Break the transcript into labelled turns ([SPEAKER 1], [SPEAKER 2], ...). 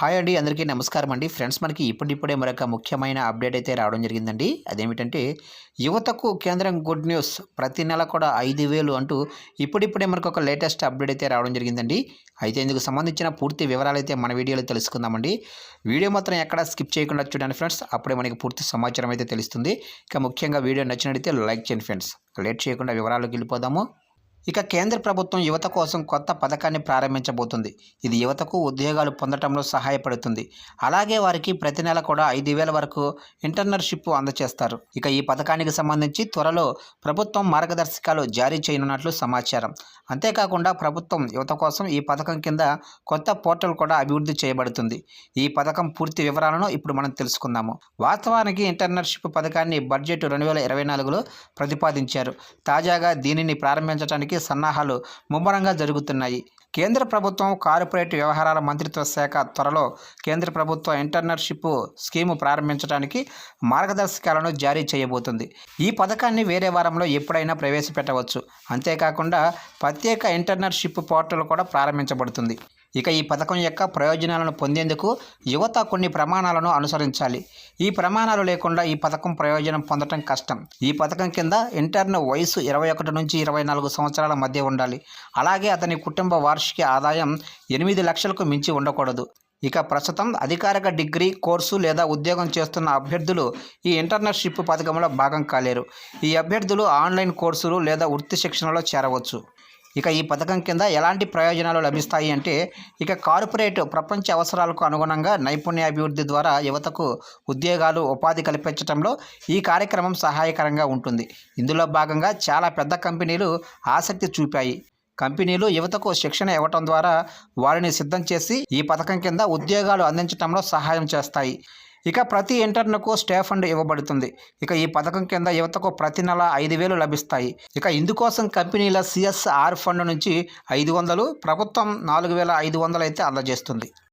[SPEAKER 1] Hi అండి, అందరికీ నమస్కారం అండి. ఫ్రెండ్స్, మనకి ఇప్పుడిప్పుడే మరొక ముఖ్యమైన అప్డేట్ అయితే రావడం జరిగిందండి. అదేమిటంటే యువతకు కేంద్రం గుడ్ న్యూస్, ప్రతి నెల కూడా 5,000 అంటూ ఇప్పుడిప్పుడే మనకు ఒక లేటెస్ట్ అప్డేట్ అయితే రావడం జరిగిందండి. అయితే ఇందుకు సంబంధించిన పూర్తి వివరాలు అయితే మన వీడియోలో తెలుసుకుందామండి. వీడియో మాత్రం ఎక్కడ స్కిప్ చేయకుండా చూడండి ఫ్రెండ్స్, అప్పుడే మనకి పూర్తి సమాచారం అయితే తెలుస్తుంది. ఇక ముఖ్యంగా వీడియో నచ్చినట్లయితే లైక్ చేయండి ఫ్రెండ్స్. లేట్ చేయకుండా వివరాల్లోకి వెళ్ళిపోదాము. ఇక కేంద్ర ప్రభుత్వం యువత కోసం కొత్త పథకాన్ని ప్రారంభించబోతుంది. ఇది యువతకు ఉద్యోగాలు పొందడంలో సహాయపడుతుంది. అలాగే వారికి ప్రతి నెల కూడా 5,000 వరకు ఇంటర్న్షిప్ అందజేస్తారు. ఇక ఈ పథకానికి సంబంధించి త్వరలో ప్రభుత్వం మార్గదర్శకాలు జారీ చేయనున్నట్లు సమాచారం. అంతేకాకుండా ప్రభుత్వం యువత కోసం ఈ పథకం కింద కొత్త పోర్టల్ కూడా అభివృద్ధి చేయబడుతుంది. ఈ పథకం పూర్తి వివరాలను ఇప్పుడు మనం తెలుసుకుందాము. వాస్తవానికి ఇంటర్న్షిప్ పథకాన్ని బడ్జెట్ 2024లో ప్రతిపాదించారు. తాజాగా దీనిని ప్రారంభించడానికి సన్నాహాలు ముమ్మరంగా జరుగుతున్నాయి. కేంద్ర ప్రభుత్వం కార్పొరేట్ వ్యవహారాల మంత్రిత్వ శాఖ త్వరలో కేంద్ర ప్రభుత్వ ఇంటర్న్షిప్ స్కీము ప్రారంభించడానికి మార్గదర్శకాలను జారీ చేయబోతుంది. ఈ పథకాన్ని వేరే వారంలో ఎప్పుడైనా ప్రవేశపెట్టవచ్చు. అంతేకాకుండా ప్రత్యేక ఇంటర్న్షిప్ పోర్టల్ కూడా ప్రారంభించబడుతుంది. ఇక ఈ పథకం యొక్క ప్రయోజనాలను పొందేందుకు యువత కొన్ని ప్రమాణాలను అనుసరించాలి. ఈ ప్రమాణాలు లేకుండా ఈ పథకం ప్రయోజనం పొందడం కష్టం. ఈ పథకం కింద ఇంటర్న్ వయసు 21 నుంచి 24 సంవత్సరాల మధ్య ఉండాలి. అలాగే అతని కుటుంబ వార్షిక ఆదాయం 8 లక్షలకు మించి ఉండకూడదు. ఇక ప్రస్తుతం అధికారిక డిగ్రీ కోర్సు లేదా ఉద్యోగం చేస్తున్న అభ్యర్థులు ఈ ఇంటర్న్షిప్ పథకంలో భాగం కాలేరు. ఈ అభ్యర్థులు ఆన్లైన్ కోర్సులు లేదా వృత్తి శిక్షణలో చేరవచ్చు. ఇక ఈ పథకం కింద ఎలాంటి ప్రయోజనాలు లభిస్తాయి అంటే, ఇక కార్పొరేట్ ప్రపంచ అవసరాలకు అనుగుణంగా నైపుణ్యాభివృద్ధి ద్వారా యువతకు ఉద్యోగాలు, ఉపాధి కల్పించడంలో ఈ కార్యక్రమం సహాయకరంగా ఉంటుంది. ఇందులో భాగంగా చాలా పెద్ద కంపెనీలు ఆసక్తి చూపాయి. కంపెనీలు యువతకు శిక్షణ ఇవ్వటం ద్వారా వారిని సిద్ధం చేసి ఈ పథకం కింద ఉద్యోగాలు అందించడంలో సహాయం చేస్తాయి. ఇక ప్రతి ఇంటర్న్కు స్టే ఫండ్ ఇవ్వబడుతుంది. ఇక ఈ పథకం కింద యువతకు ప్రతి నెల 5,000 లభిస్తాయి. ఇక ఇందుకోసం కంపెనీల CSR ఫండ్ నుంచి 500, ప్రభుత్వం 4,500 అయితే అందజేస్తుంది.